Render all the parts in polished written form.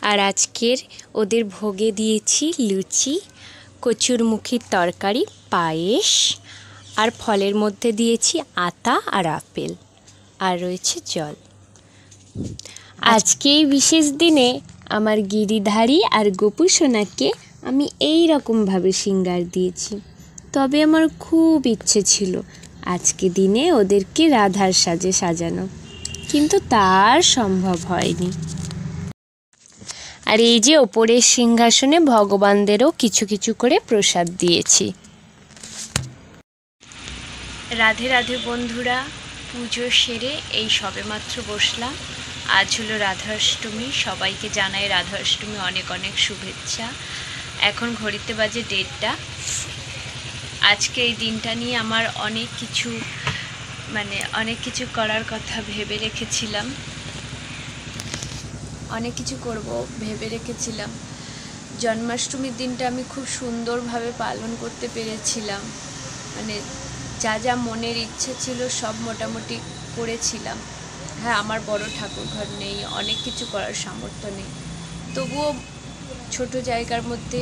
আর আজকের ওদের ভোগে দিয়েছি লুচি, কচুরমুখির তরকারি, পায়েস, আর ফলের মধ্যে দিয়েছি আতা আর আপেল, আর রয়েছে জল। আজকে এই বিশেষ দিনে আমার গিরিধারী আর গোপু সোনাকে আমি এই রকমভাবে শৃঙ্গার দিয়েছি। তবে আমার খুব ইচ্ছে ছিল আজকে দিনে ওদেরকে রাধার সাজে সাজানো, কিন্তু তার সম্ভব হয়নি। আর এই যে ওপরের সিংহাসনে ভগবানদেরও কিছু কিছু করে প্রসাদ দিয়েছি। রাধে রাধে বন্ধুরা, পুজো সেরে এই সবেমাত্র বসলাম। আজ হলো রাধাষ্টমী, সবাইকে জানাই রাধাষ্টমী অনেক অনেক শুভেচ্ছা। এখন ঘড়িতে বাজে 1:30। আজকে এই দিনটা নিয়ে আমার অনেক কিছু করার কথা ভেবে রেখেছিলাম, অনেক কিছু করব ভেবে রেখেছিলাম। জন্মাষ্টমীর দিনটা আমি খুব সুন্দরভাবে পালন করতে পেরেছিলাম, যা যা মনের ইচ্ছে ছিল সব মোটামুটি করেছিলাম। হ্যাঁ, আমার বড় ঠাকুর ঘর নেই, অনেক কিছু করার সামর্থ্য নেই, তবুও ছোট জায়গার মধ্যে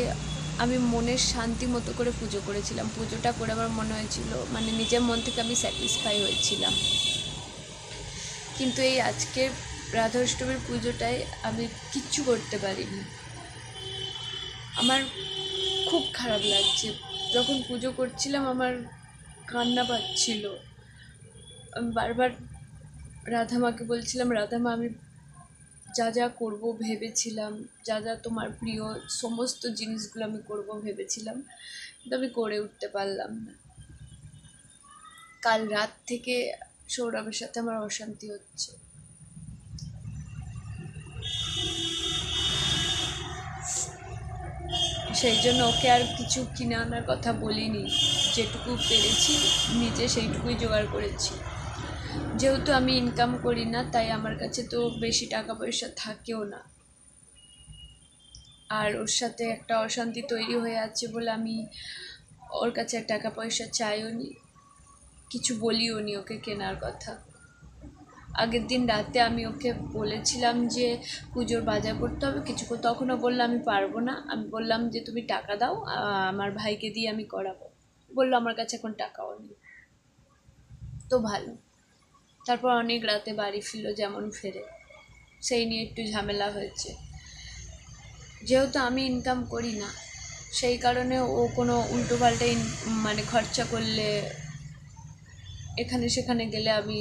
আমি মনের শান্তি মতো করে পুজো করেছিলাম। পুজোটা করে আমার মনে হয়েছিল নিজের মন থেকে আমি স্যাটিসফাই হয়েছিলাম। কিন্তু এই আজকের রাধাষ্টমীর পুজোটায় আমি কিচ্ছু করতে পারিনি। আমার খুব খারাপ লাগছে। যখন পুজো করছিলাম আমার কান্না পাচ্ছিল। আমি বারবার রাধামাকে বলছিলাম, রাধামা আমি যা যা করব ভেবেছিলাম, যা যা তোমার প্রিয় সমস্ত জিনিসগুলো আমি করব ভেবেছিলাম, কিন্তু আমি করে উঠতে পারলাম না। কাল রাত থেকে সৌরভের সাথে আমার অশান্তি হচ্ছে। সেই জন্য ওকে আর কিছু কিনে আনার কথা বলিনি, যেটুকু পেরেছি নিজে সেইটুকুই জোগাড় করেছি। যেহেতু আমি ইনকাম করি না, তাই আমার কাছে তো বেশি টাকা পয়সা থাকেও না। আর ওর সাথে একটা অশান্তি তৈরি হয়ে আছে বলে আমি ওর কাছে টাকা পয়সা চাইও নি, কিছু বলিও নি ওকে কেনার কথা। আগের দিন রাতে আমি ওকে বলেছিলাম যে পুজোর বাজার করতে হবে কিছু, তখনও বললো আমি পারবো না। আমি বললাম যে তুমি টাকা দাও, আমার ভাইকে দিয়ে আমি করাবো। বললো আমার কাছে এখন টাকাও নেই। তো ভালো। তারপর অনেক রাতে বাড়ি ফিরলো যেমন ফেরে, সেই নিয়ে একটু ঝামেলা হয়েছে। যেহেতু আমি ইনকাম করি না, সেই কারণে ও কোনো উল্টোপাল্টা খরচা করলে, এখানে সেখানে গেলে আমি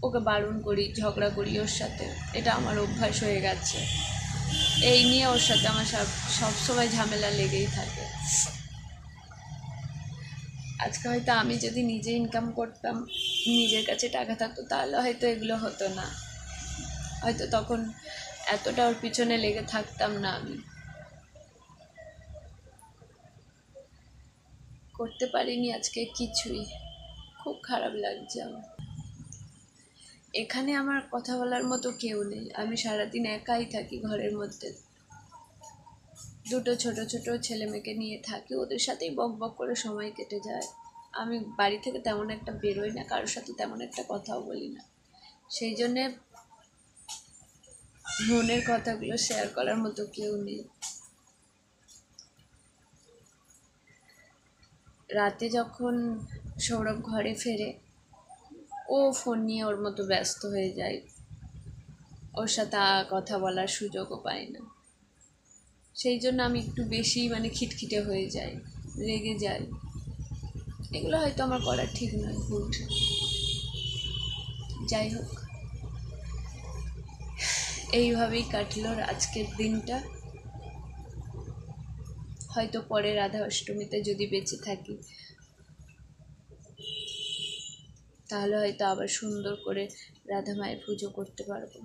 ওকে বারণ করি, ঝগড়া করি ওর সাথে। এটা আমার অভ্যাস হয়ে গেছে। এই নিয়ে ওর সাথে আমার সবসময় ঝামেলা লেগেই থাকে। আজকে হয়তো আমি যদি নিজে ইনকাম করতাম, নিজের কাছে টাকা থাকতো, তাহলে হয়তো এগুলো হতো না, হয়তো তখন এতটা ওর পিছনে লেগে থাকতাম না। আমি করতে পারিনি আজকে কিছুই, খুব খারাপ লাগছে আমার। এখানে আমার কথা বলার মতো কেউ নেই, আমি সারাদিন একাই থাকি ঘরের মধ্যে। দুটো ছোট ছোট ছেলে মেয়েকে নিয়ে থাকি, ওদের সাথেই বক বক করে সময় কেটে যায়। আমি বাড়ি থেকে তেমন একটা বেরোই না, কারোর সাথে তেমন একটা কথাও বলি না। সেই জন্যে মনের কথাগুলো শেয়ার করার মতো কেউ নেই। রাতে যখন সৌরভ ঘরে ফেরে, ও ফোন নিয়ে ওর মতো ব্যস্ত হয়ে যায়, ওর সাথে কথা বলার সুযোগও পায় না। সেই জন্য আমি একটু বেশি খিটখিটে হয়ে যাই, রেগে যাই। এগুলো হয়তো আমার করা ঠিক নয়, ভুল। যাই হোক, এইভাবেই কাটলো আজকের দিনটা। হয়তো পরে রাধা অষ্টমীতে যদি বেঁচে থাকি, তাহলে হয়তো আবার সুন্দর করে রাধা মায়ের পুজো করতে পারবো।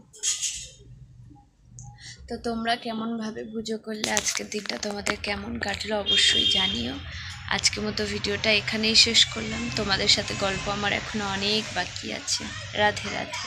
তো তোমরা কেমনভাবে পুজো করলে, আজকের দিনটা তোমাদের কেমন কাটলো অবশ্যই জানিও। আজকের মতো ভিডিওটা এখানেই শেষ করলাম। তোমাদের সাথে গল্প আমার এখনো অনেক বাকি আছে। রাধে রাধে।